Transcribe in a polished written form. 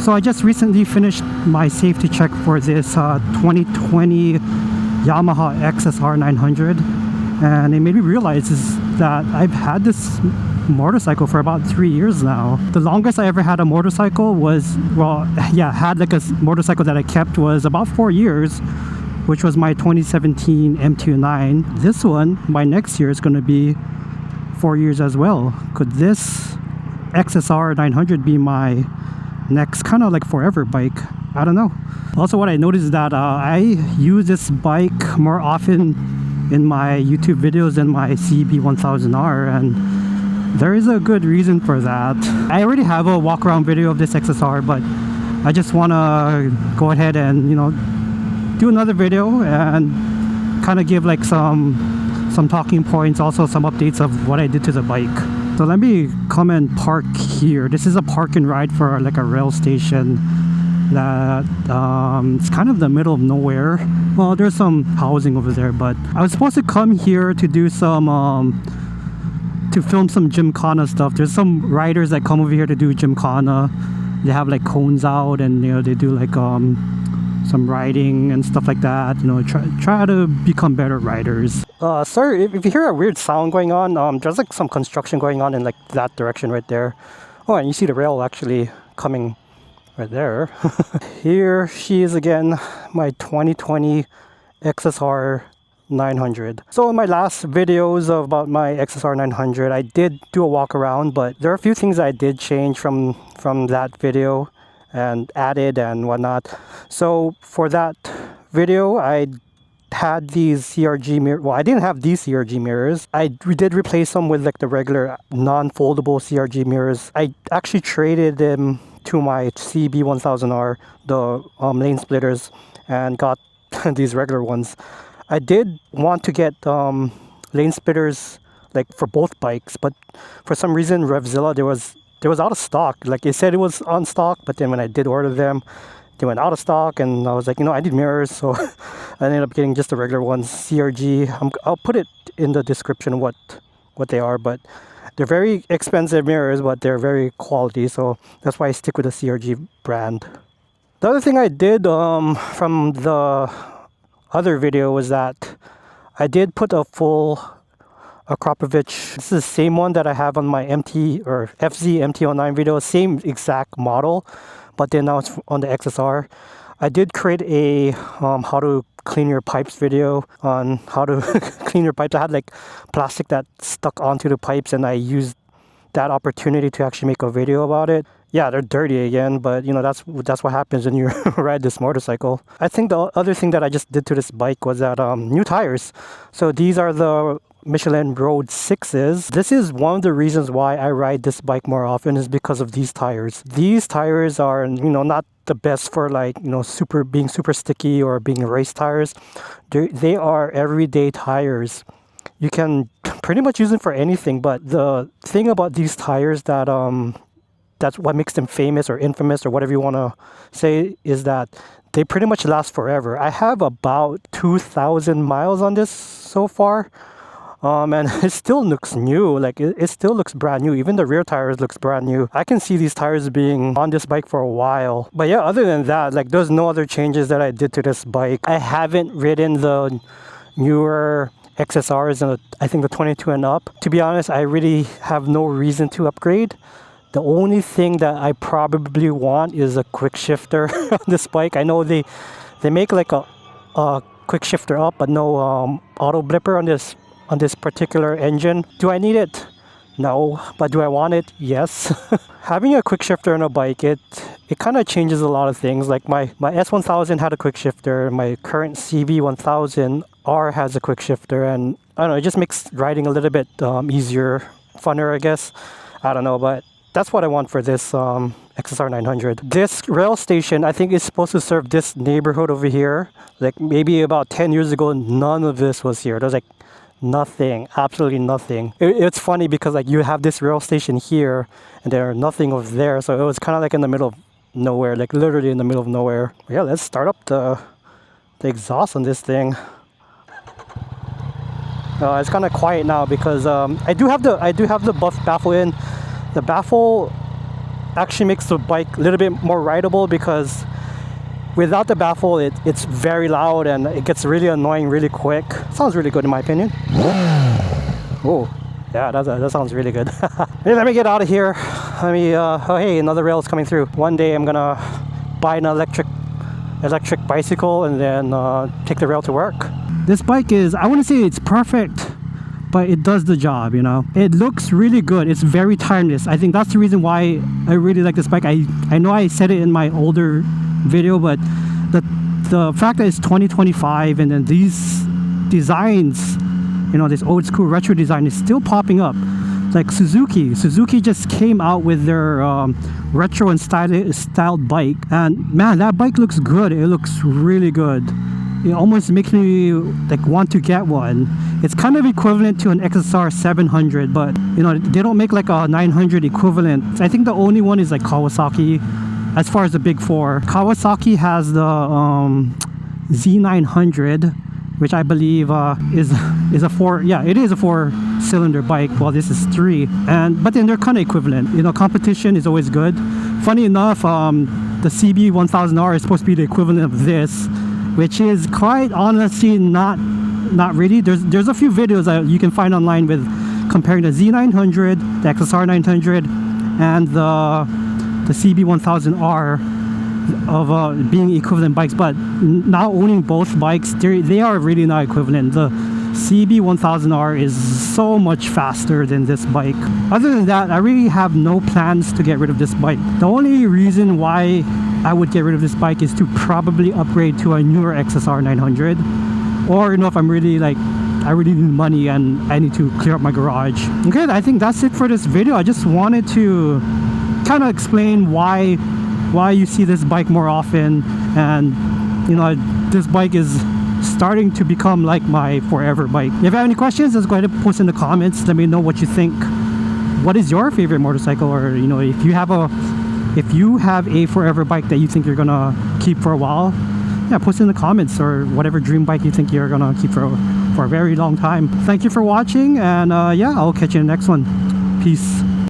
So I just recently finished my safety check for this 2020 Yamaha XSR900, and it made me realize is that I've had this motorcycle for about 3 years now. The longest I ever had a motorcycle was, had like a motorcycle that I kept was about 4 years, which was my 2017 MT09. This one, by next year, is going to be 4 years as well. Could this XSR900 be my next kind of like forever bike? I don't know. Also, what I noticed is that I use this bike more often in my YouTube videos than my CB1000R, and there is a good reason for that. I already have a walk around video of this XSR, but I just want to go ahead and, you know, do another video and kind of give like some talking points, also some updates of what I did to the bike. So let me come and park here. This is a park and ride for like a rail station that it's kind of the middle of nowhere. Well, there's some housing over there, but I was supposed to come here to do some to film some Gymkhana stuff. There's some riders that come over here to do Gymkhana. They have like cones out, and you know, they do like some riding and stuff like that, you know, try to become better riders. Sorry if you hear a weird sound going on. There's like some construction going on in like that direction right there. Oh, and you see the rail actually coming right there. Here she is again, my 2020 XSR 900. So in my last videos about my XSR 900, I did do a walk around, but there are a few things I did change from that video and added and whatnot. So for that video, I had these CRG mirror. Well, I didn't have these CRG mirrors. We did replace them with like the regular non-foldable CRG mirrors. I actually traded them to my CB1000R, the lane splitters, and got these regular ones. I did want to get lane splitters like for both bikes, but for some reason Revzilla there was out of stock. Like it said it was on stock, but then when I did order them, they went out of stock, and I was like, you know, I need mirrors, so I ended up getting just the regular ones, CRG. I'll put it in the description what they are, but they're very expensive mirrors, but they're very quality, so that's why I stick with the CRG brand. The other thing I did from the other video was that I did put a full Akapovic. This is the same one that I have on my MT or FZ MT09 video, same exact model, but then now it's on the XSR. I did create a how to clean your pipes video on how to clean your pipes. I had like plastic that stuck onto the pipes, and I used that opportunity to actually make a video about it. Yeah, they're dirty again, but you know, that's what happens when you ride this motorcycle. I think the other thing that I just did to this bike was that new tires. So these are the Michelin Road 6s. This is one of the reasons why I ride this bike more often, is because of these tires. These tires are, you know, not the best for like, you know, being super sticky or being race tires. They are everyday tires. You can pretty much use them for anything, but the thing about these tires that that's what makes them famous or infamous or whatever you want to say, is that they pretty much last forever. I have about 2,000 miles on this so far. And it still looks new. Like it still looks brand new. Even the rear tires looks brand new. I can see these tires being on this bike for a while. But yeah, other than that, like there's no other changes that I did to this bike. I haven't ridden the newer XSRs, and I think the 22 and up. To be honest, I really have no reason to upgrade. The only thing that I probably want is a quick shifter on this bike. I know they make like a quick shifter up, but no auto blipper on this particular engine. Do I need it? No. But do I want it? Yes. Having a quick shifter on a bike, it kind of changes a lot of things. Like my S1000 had a quick shifter. My current CB1000R has a quick shifter, and I don't know, it just makes riding a little bit easier, funner, I guess. I don't know, but that's what I want for this XSR900. This rail station, I think, is supposed to serve this neighborhood over here. Like maybe about 10 years ago, none of this was here. There was like nothing, absolutely nothing. It's funny because like you have this rail station here and there's nothing over there, so it was kind of like in the middle of nowhere, like literally in the middle of nowhere. Yeah, let's start up the exhaust on this thing. It's kind of quiet now because I do have the buff baffle in. The baffle actually makes the bike a little bit more rideable, because without the baffle, it's very loud and it gets really annoying really quick. Sounds really good in my opinion. Oh, yeah, that sounds really good. Hey, let me get out of here. Let me, oh hey, another rail is coming through. One day I'm gonna buy an electric bicycle and then take the rail to work. This bike is, I wouldn't say it's perfect, but it does the job, you know. It looks really good. It's very timeless. I think that's the reason why I really like this bike. I know I said it in my older video, but the fact that it's 2025 and then these designs, you know, this old school retro design is still popping up. Like Suzuki just came out with their retro and styled bike, and man, that bike looks good. It looks really good. It almost makes me like want to get one. It's kind of equivalent to an XSR900, but you know, they don't make like a 900 equivalent. I think the only one is like Kawasaki as far as the big four. Kawasaki has the Z900, which I believe is a it is a 4-cylinder bike, while this is 3. But then they're kind of equivalent. You know, competition is always good. Funny enough, the CB1000R is supposed to be the equivalent of this, which is quite honestly not really. There's a few videos that you can find online with comparing the Z900, the XSR900, and the CB1000R of being equivalent bikes. But now owning both bikes, they are really not equivalent. The CB1000R is so much faster than this bike. Other than that, I really have no plans to get rid of this bike. The only reason why I would get rid of this bike is to probably upgrade to a newer XSR900, or you know, if I'm really like, I really need money and I need to clear up my garage. Okay, I think that's it for this video. I just wanted to kind of explain why you see this bike more often, and you know, this bike is starting to become like my forever bike. If you have any questions, just go ahead and post in the comments. Let me know what you think. What is your favorite motorcycle, or you know, if you have a forever bike that you think you're gonna keep for a while, yeah, post in the comments, or whatever dream bike you think you're gonna keep for a very long time. Thank you for watching, and yeah, I'll catch you in the next one. Peace.